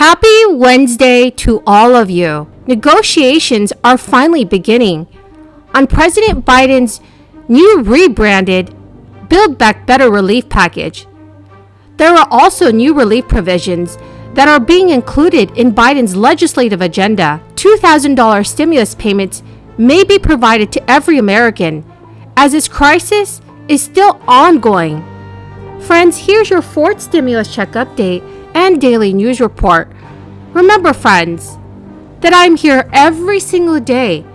Happy Wednesday to all of you. Negotiations are finally beginning on President Biden's new rebranded Build Back Better relief package. There are also new relief provisions that are being included in Biden's legislative agenda. $2,000 stimulus payments may be provided to every American as this crisis is still ongoing. Friends, here's your fourth stimulus check update and daily news report. Remember, friends, that I'm here every single day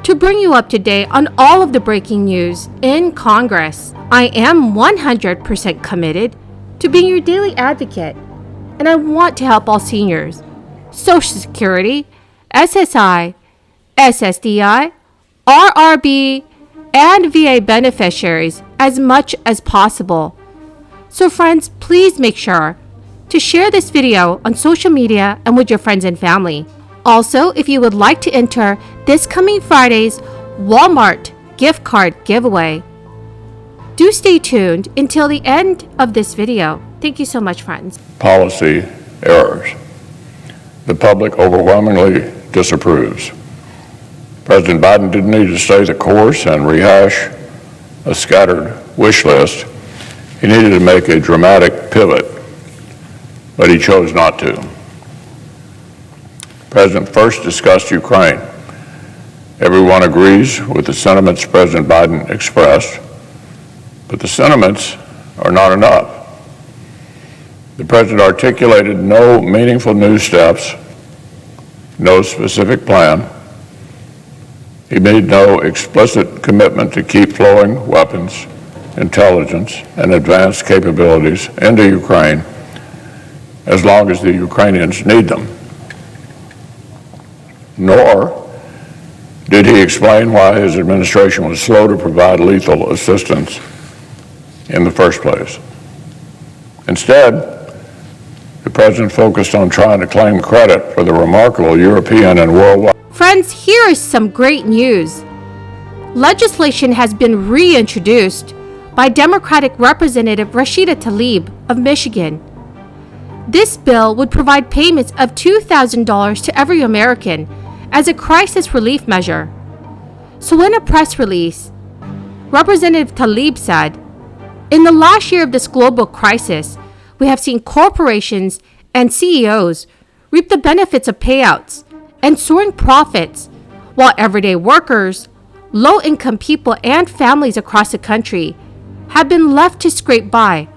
to bring you up to date on all of the breaking news in Congress. I am 100% committed to being your daily advocate, and I want to help all seniors, Social Security, SSI, SSDI, RRB, and VA beneficiaries as much as possible. So friends, please make sure to share this video on social media and with your friends and family. Also, if you would like to enter this coming Friday's Walmart gift card giveaway, do stay tuned until the end of this video. Thank you so much, friends. Policy errors. The public overwhelmingly disapproves. President Biden didn't need to stay the course and rehash a scattered wish list. He needed to make a dramatic pivot, but he chose not to. The President first discussed Ukraine. Everyone agrees with the sentiments President Biden expressed, but the sentiments are not enough. The President articulated no meaningful new steps, no specific plan. He made no explicit commitment to keep flowing weapons, intelligence, and advanced capabilities into Ukraine as long as the Ukrainians need them. Nor did he explain why his administration was slow to provide lethal assistance in the first place. Instead, the President focused on trying to claim credit for the remarkable European and worldwide. Friends, here is some great news. Legislation has been reintroduced by Democratic Representative Rashida Tlaib of Michigan. This bill would provide payments of $2,000 to every American as a crisis relief measure. So in a press release, Representative Tlaib said, "In the last year of this global crisis, we have seen corporations and CEOs reap the benefits of payouts and soaring profits, while everyday workers, low-income people, and families across the country have been left to scrape by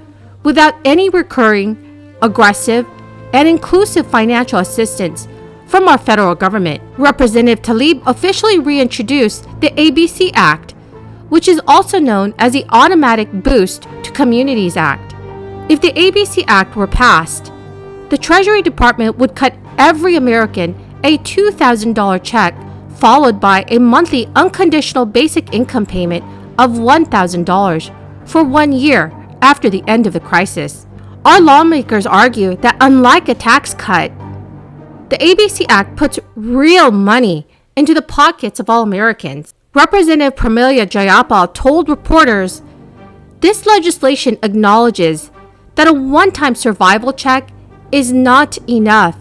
without any recurring, aggressive, and inclusive financial assistance from our federal government." Representative Tlaib officially reintroduced the ABC Act, which is also known as the Automatic Boost to Communities Act. If the ABC Act were passed, the Treasury Department would cut every American a $2,000 check, followed by a monthly unconditional basic income payment of $1,000 for 1 year after the end of the crisis. Our lawmakers argue that unlike a tax cut, the ABC Act puts real money into the pockets of all Americans. Representative Pramila Jayapal told reporters, "This legislation acknowledges that a one-time survival check is not enough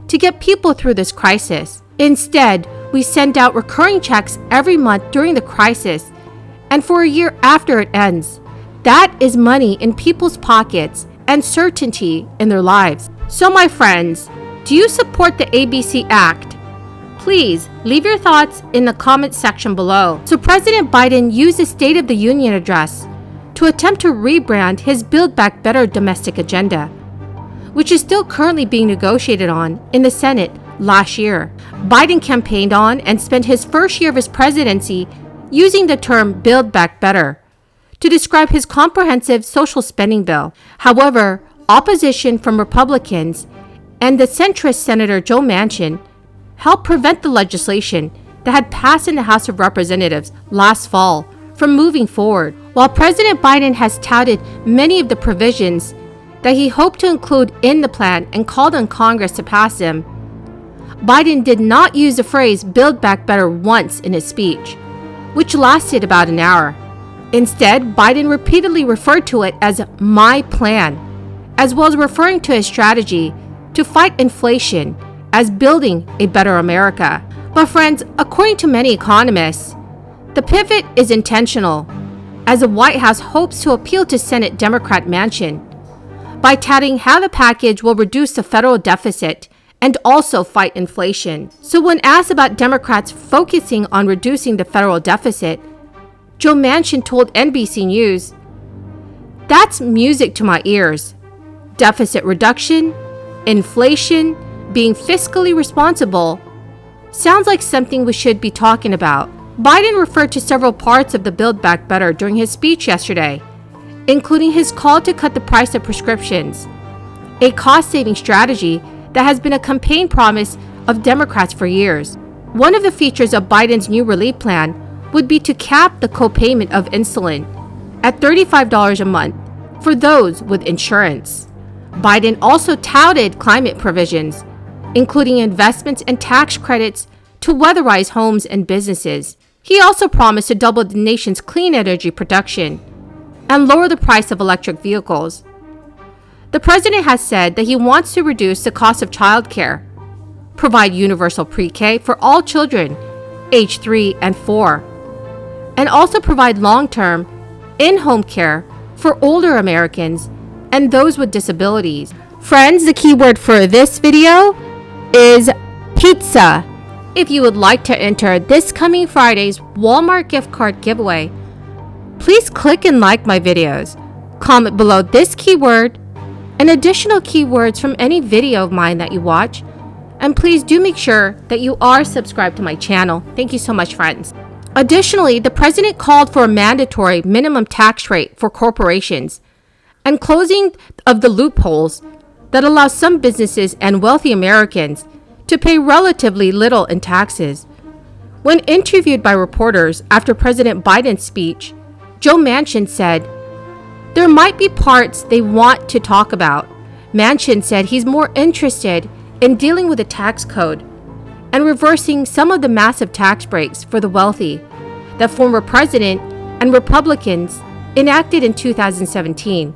to get people through this crisis. Instead, we send out recurring checks every month during the crisis and for a year after it ends. That is money in people's pockets and certainty in their lives." So my friends, do you support the ABC Act? Please leave your thoughts in the comment section below. So President Biden used the State of the Union address to attempt to rebrand his Build Back Better domestic agenda, which is still currently being negotiated on in the Senate last year. Biden campaigned on and spent his first year of his presidency using the term Build Back Better to describe his comprehensive social spending bill. However, opposition from Republicans and the centrist Senator Joe Manchin helped prevent the legislation that had passed in the House of Representatives last fall from moving forward. While President Biden has touted many of the provisions that he hoped to include in the plan and called on Congress to pass them, Biden did not use the phrase Build Back Better once in his speech, which lasted about an hour. Instead, Biden repeatedly referred to it as "my plan," as well as referring to his strategy to fight inflation as building a better America. But friends, according to many economists, the pivot is intentional, as the White House hopes to appeal to Senate Democrat Manchin by touting how the package will reduce the federal deficit and also fight inflation. So when asked about Democrats focusing on reducing the federal deficit, Joe Manchin told NBC News, "That's music to my ears. Deficit reduction, inflation, being fiscally responsible, sounds like something we should be talking about." Biden referred to several parts of the Build Back Better during his speech yesterday, including his call to cut the price of prescriptions, a cost-saving strategy that has been a campaign promise of Democrats for years. One of the features of Biden's new relief plan would be to cap the copayment of insulin at $35 a month for those with insurance. Biden also touted climate provisions, including investments and tax credits to weatherize homes and businesses. He also promised to double the nation's clean energy production and lower the price of electric vehicles. The president has said that he wants to reduce the cost of childcare, provide universal pre-K for all children age 3 and 4, and also provide long-term in-home care for older Americans and those with disabilities. Friends, the keyword for this video is pizza. If you would like to enter this coming Friday's Walmart gift card giveaway, please click and like my videos. Comment below this keyword and additional keywords from any video of mine that you watch. And please do make sure that you are subscribed to my channel. Thank you so much, friends. Additionally, the president called for a mandatory minimum tax rate for corporations and closing of the loopholes that allow some businesses and wealthy Americans to pay relatively little in taxes. When interviewed by reporters after President Biden's speech, Joe Manchin said, "There might be parts they want to talk about." Manchin said he's more interested in dealing with the tax code and reversing some of the massive tax breaks for the wealthy that former president and Republicans enacted in 2017,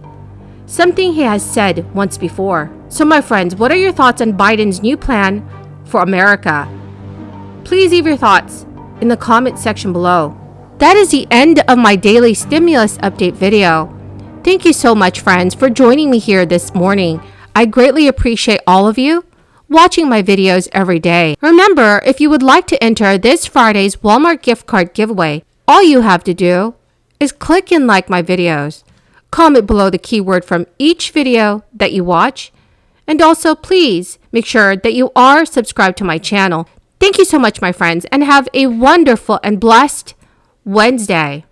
something he has said once before. So my friends, what are your thoughts on Biden's new plan for America? Please leave your thoughts in the comment section below. That is the end of my daily stimulus update video. Thank you so much, friends, for joining me here this morning. I greatly appreciate all of you watching my videos every day. Remember, if you would like to enter this Friday's Walmart gift card giveaway, all you have to do is click and like my videos. Comment below the keyword from each video that you watch. And also, please make sure that you are subscribed to my channel. Thank you so much, my friends, and have a wonderful and blessed Wednesday.